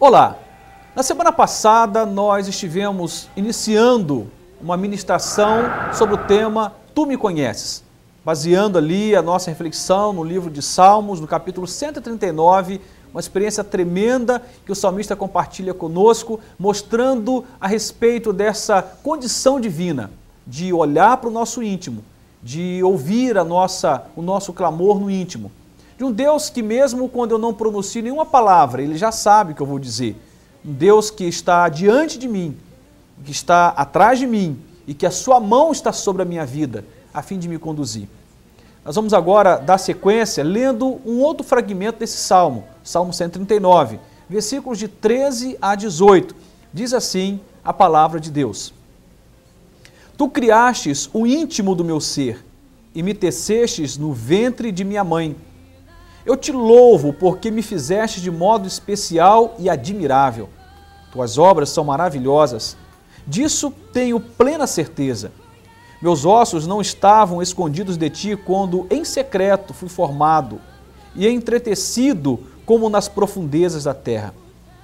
Olá! Na semana passada nós estivemos iniciando uma ministração sobre o tema Tu me conheces, baseando ali a nossa reflexão no livro de Salmos, no capítulo 139, uma experiência tremenda que o salmista compartilha conosco, mostrando a respeito dessa condição divina, de olhar para o nosso íntimo, de ouvir o nosso clamor no íntimo. De um Deus que mesmo quando eu não pronuncio nenhuma palavra, Ele já sabe o que eu vou dizer. Um Deus que está diante de mim, que está atrás de mim e que a sua mão está sobre a minha vida, a fim de me conduzir. Nós vamos agora dar sequência lendo um outro fragmento desse Salmo, Salmo 139, versículos de 13 a 18. Diz assim a palavra de Deus. Tu criastes o íntimo do meu ser e me tecestes no ventre de minha mãe. Eu te louvo porque me fizeste de modo especial e admirável. Tuas obras são maravilhosas. Disso tenho plena certeza. Meus ossos não estavam escondidos de ti quando em secreto fui formado e entretecido como nas profundezas da terra.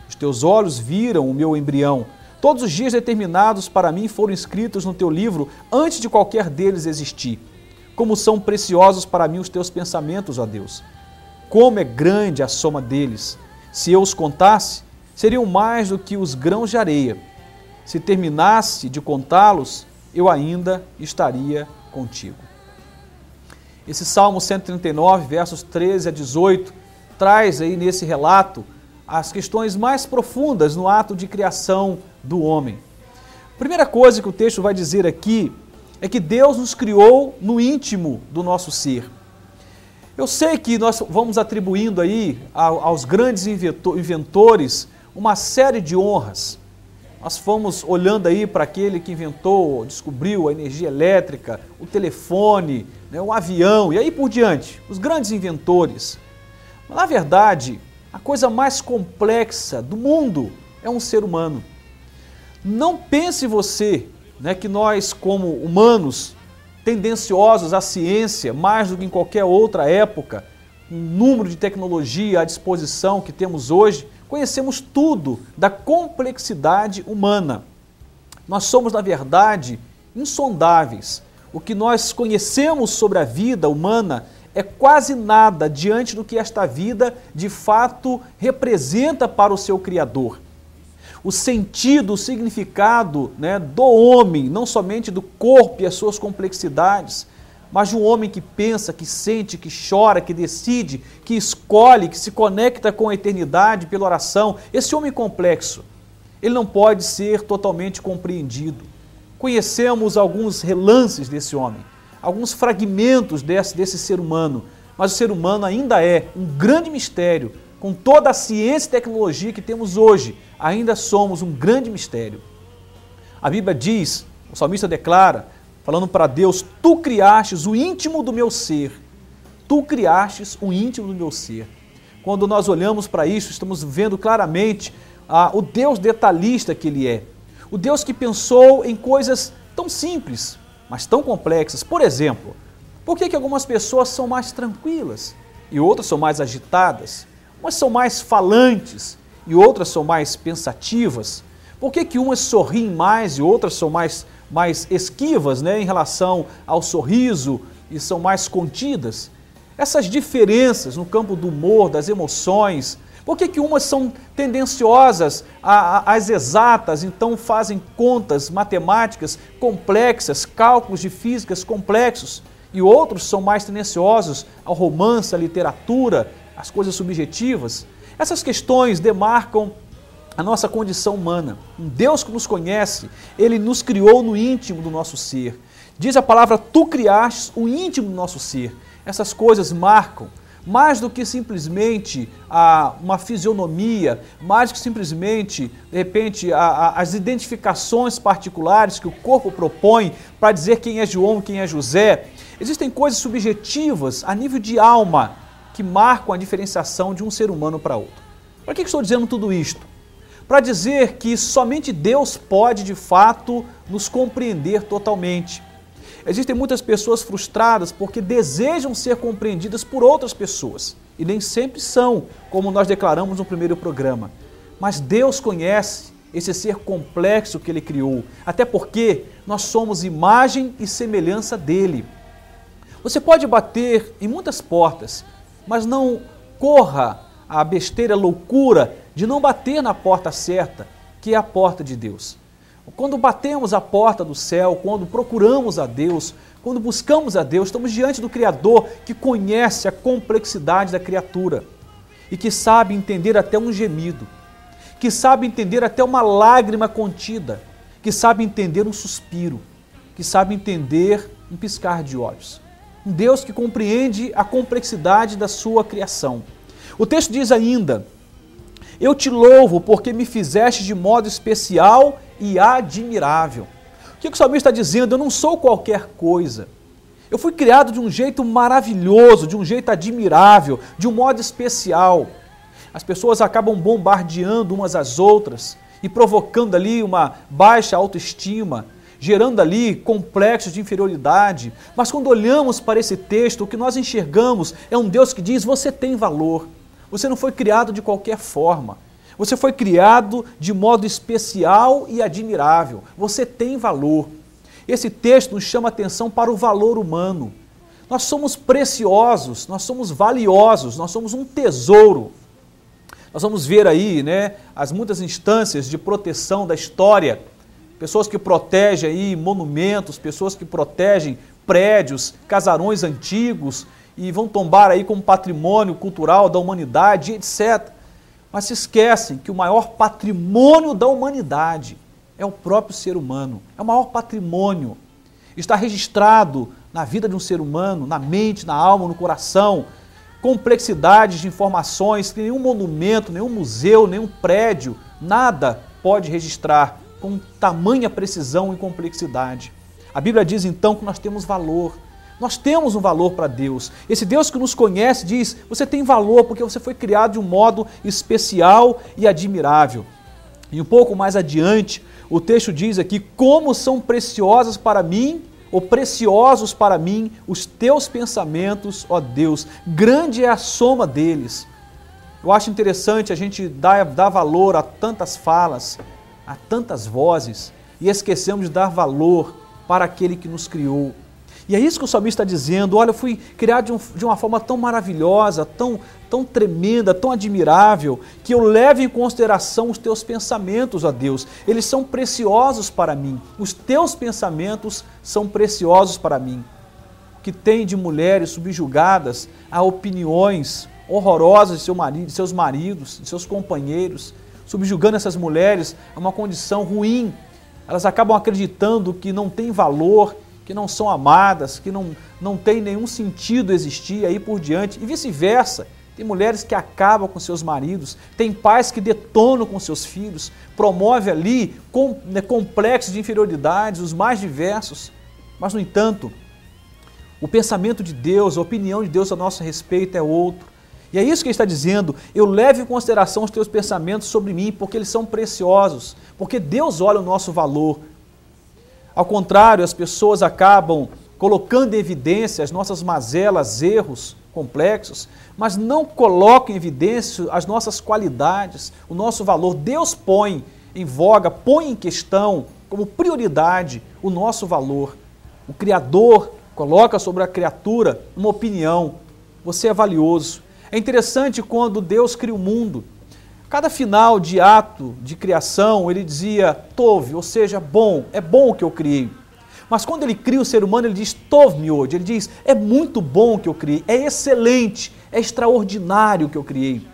Os teus olhos viram o meu embrião. Todos os dias determinados para mim foram escritos no teu livro antes de qualquer deles existir. Como são preciosos para mim os teus pensamentos, ó Deus. Como é grande a soma deles. Se eu os contasse, seriam mais do que os grãos de areia. Se terminasse de contá-los, eu ainda estaria contigo. Esse Salmo 139, versos 13 a 18, traz aí nesse relato as questões mais profundas no ato de criação do homem. A primeira coisa que o texto vai dizer aqui é que Deus nos criou no íntimo do nosso ser. Eu sei que nós vamos atribuindo aí aos grandes inventores uma série de honras. Nós fomos olhando aí para aquele que inventou, descobriu a energia elétrica, o telefone, o avião e aí por diante, os grandes inventores. Mas, na verdade, a coisa mais complexa do mundo é um ser humano. Não pense você que nós, como humanos, tendenciosos à ciência, mais do que em qualquer outra época, um número de tecnologia à disposição que temos hoje, conhecemos tudo da complexidade humana. Nós somos, na verdade, insondáveis. O que nós conhecemos sobre a vida humana é quase nada diante do que esta vida, de fato, representa para o seu Criador. O sentido, o significado do homem, não somente do corpo e as suas complexidades, mas de um homem que pensa, que sente, que chora, que decide, que escolhe, que se conecta com a eternidade pela oração. Esse homem complexo, ele não pode ser totalmente compreendido. Conhecemos alguns relances desse homem, alguns fragmentos desse ser humano, mas o ser humano ainda é um grande mistério. Com toda a ciência e tecnologia que temos hoje, ainda somos um grande mistério. A Bíblia diz, o salmista declara, falando para Deus, tu criastes o íntimo do meu ser. Tu criastes o íntimo do meu ser. Quando nós olhamos para isso, estamos vendo claramente o Deus detalhista que Ele é. O Deus que pensou em coisas tão simples, mas tão complexas. Por exemplo, por que algumas pessoas são mais tranquilas e outras são mais agitadas? Umas são mais falantes e outras são mais pensativas? Por que umas sorriem mais e outras são mais esquivas em relação ao sorriso e são mais contidas? Essas diferenças no campo do humor, das emoções, por que umas são tendenciosas às exatas, então fazem contas matemáticas complexas, cálculos de físicas complexos, e outros são mais tendenciosos ao romance, à literatura, as coisas subjetivas? Essas questões demarcam a nossa condição humana. Um Deus que nos conhece, Ele nos criou no íntimo do nosso ser. Diz a palavra, tu criastes o íntimo do nosso ser. Essas coisas marcam, mais do que simplesmente uma fisionomia, mais do que simplesmente, de repente, as identificações particulares que o corpo propõe para dizer quem é João e quem é José. Existem coisas subjetivas a nível de alma, que marcam a diferenciação de um ser humano para outro. Para que estou dizendo tudo isto? Para dizer que somente Deus pode, de fato, nos compreender totalmente. Existem muitas pessoas frustradas porque desejam ser compreendidas por outras pessoas e nem sempre são, como nós declaramos no primeiro programa. Mas Deus conhece esse ser complexo que Ele criou, até porque nós somos imagem e semelhança dEle. Você pode bater em muitas portas, mas não corra a besteira, a loucura de não bater na porta certa, que é a porta de Deus. Quando batemos a porta do céu, quando procuramos a Deus, quando buscamos a Deus, estamos diante do Criador que conhece a complexidade da criatura e que sabe entender até um gemido, que sabe entender até uma lágrima contida, que sabe entender um suspiro, que sabe entender um piscar de olhos. Um Deus que compreende a complexidade da sua criação. O texto diz ainda: eu te louvo porque me fizeste de modo especial e admirável. O que o salmista está dizendo? Eu não sou qualquer coisa. Eu fui criado de um jeito maravilhoso, de um jeito admirável, de um modo especial. As pessoas acabam bombardeando umas às outras e provocando ali uma baixa autoestima, gerando ali complexos de inferioridade. Mas quando olhamos para esse texto, o que nós enxergamos é um Deus que diz: você tem valor. Você não foi criado de qualquer forma. Você foi criado de modo especial e admirável. Você tem valor. Esse texto nos chama a atenção para o valor humano. Nós somos preciosos, nós somos valiosos, nós somos um tesouro. Nós vamos ver aí, as muitas instâncias de proteção da história, pessoas que protegem aí monumentos, pessoas que protegem prédios, casarões antigos e vão tombar aí como patrimônio cultural da humanidade, etc. Mas se esquecem que o maior patrimônio da humanidade é o próprio ser humano, é o maior patrimônio. Está registrado na vida de um ser humano, na mente, na alma, no coração, complexidades de informações que nenhum monumento, nenhum museu, nenhum prédio, nada pode registrar com tamanha precisão e complexidade. A Bíblia diz então que nós temos valor. Nós temos um valor para Deus. Esse Deus que nos conhece diz: você tem valor porque você foi criado de um modo especial e admirável. E um pouco mais adiante, o texto diz aqui: como são preciosas para mim, ou preciosos para mim, os teus pensamentos, ó Deus, grande é a soma deles. Eu acho interessante a gente dar valor a tantas falas, a tantas vozes, e esquecemos de dar valor para aquele que nos criou. E é isso que o salmista está dizendo: olha, eu fui criado de uma forma tão maravilhosa, tão tremenda, tão admirável, que eu levo em consideração os teus pensamentos, ó Deus. Eles são preciosos para mim. Os teus pensamentos são preciosos para mim. O que tem de mulheres subjugadas a opiniões horrorosas de seus maridos, de seus companheiros, subjugando essas mulheres a uma condição ruim. Elas acabam acreditando que não tem valor, que não são amadas, que não tem nenhum sentido existir, aí por diante, e vice-versa. Tem mulheres que acabam com seus maridos, tem pais que detonam com seus filhos, promove ali complexos de inferioridades, os mais diversos. Mas, no entanto, o pensamento de Deus, a opinião de Deus a nosso respeito é outro. E é isso que ele está dizendo: eu levo em consideração os teus pensamentos sobre mim, porque eles são preciosos, porque Deus olha o nosso valor. Ao contrário, as pessoas acabam colocando em evidência as nossas mazelas, erros complexos, mas não colocam em evidência as nossas qualidades, o nosso valor. Deus põe em voga, põe em questão como prioridade o nosso valor. O Criador coloca sobre a criatura uma opinião: você é valioso. É interessante quando Deus cria o mundo. Cada final de ato de criação, ele dizia Tov, ou seja, bom, é bom o que eu criei. Mas quando ele cria o ser humano, ele diz Tov miod, ele diz, é muito bom o que eu criei, é excelente, é extraordinário o que eu criei.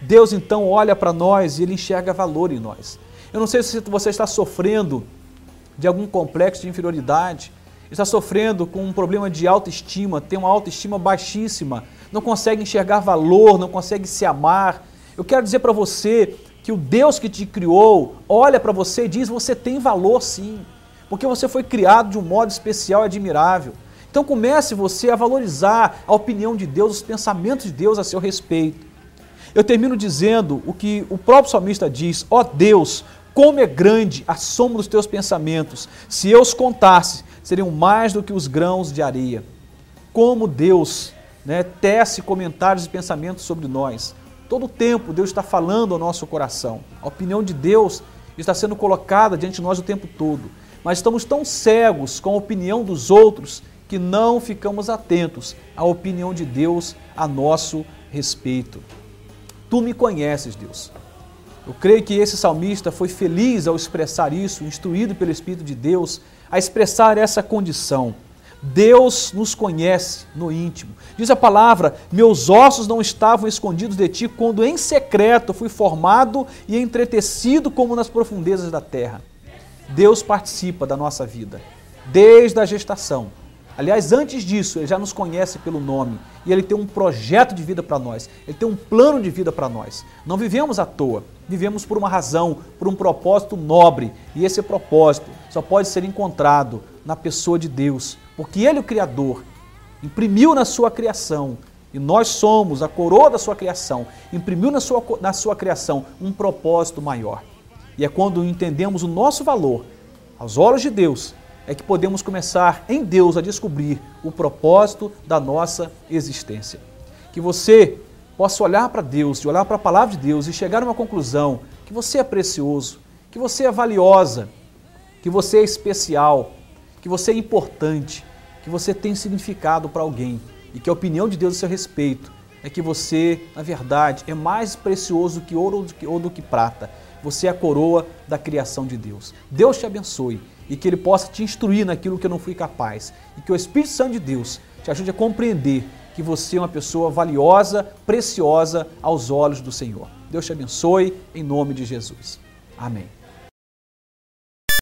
Deus então olha para nós e ele enxerga valor em nós. Eu não sei se você está sofrendo de algum complexo de inferioridade, está sofrendo com um problema de autoestima, tem uma autoestima baixíssima, não consegue enxergar valor, não consegue se amar. Eu quero dizer para você que o Deus que te criou olha para você e diz: você tem valor sim, porque você foi criado de um modo especial e admirável. Então comece você a valorizar a opinião de Deus, os pensamentos de Deus a seu respeito. Eu termino dizendo o que o próprio salmista diz: ó Deus, como é grande a soma dos teus pensamentos, se eu os contasse, seriam mais do que os grãos de areia. Como Deus tece comentários e pensamentos sobre nós. Todo o tempo Deus está falando ao nosso coração. A opinião de Deus está sendo colocada diante de nós o tempo todo. Mas estamos tão cegos com a opinião dos outros que não ficamos atentos à opinião de Deus a nosso respeito. Tu me conheces, Deus. Eu creio que esse salmista foi feliz ao expressar isso, instruído pelo Espírito de Deus, a expressar essa condição. Deus nos conhece no íntimo. Diz a palavra, meus ossos não estavam escondidos de ti, quando em secreto fui formado e entretecido como nas profundezas da terra. Deus participa da nossa vida, desde a gestação. Aliás, antes disso, Ele já nos conhece pelo nome e Ele tem um projeto de vida para nós, Ele tem um plano de vida para nós. Não vivemos à toa, vivemos por uma razão, por um propósito nobre, e esse propósito só pode ser encontrado na pessoa de Deus, porque Ele, o Criador, imprimiu na sua criação, e nós somos a coroa da sua criação, imprimiu na sua criação um propósito maior. E é quando entendemos o nosso valor aos olhos de Deus, é que podemos começar em Deus a descobrir o propósito da nossa existência. Que você possa olhar para Deus, e olhar para a palavra de Deus e chegar a uma conclusão que você é precioso, que você é valiosa, que você é especial, que você é importante, que você tem significado para alguém e que a opinião de Deus a seu respeito é que você, na verdade, é mais precioso que ouro ou do que prata. Você é a coroa da criação de Deus. Deus te abençoe e que Ele possa te instruir naquilo que eu não fui capaz. E que o Espírito Santo de Deus te ajude a compreender que você é uma pessoa valiosa, preciosa aos olhos do Senhor. Deus te abençoe em nome de Jesus. Amém.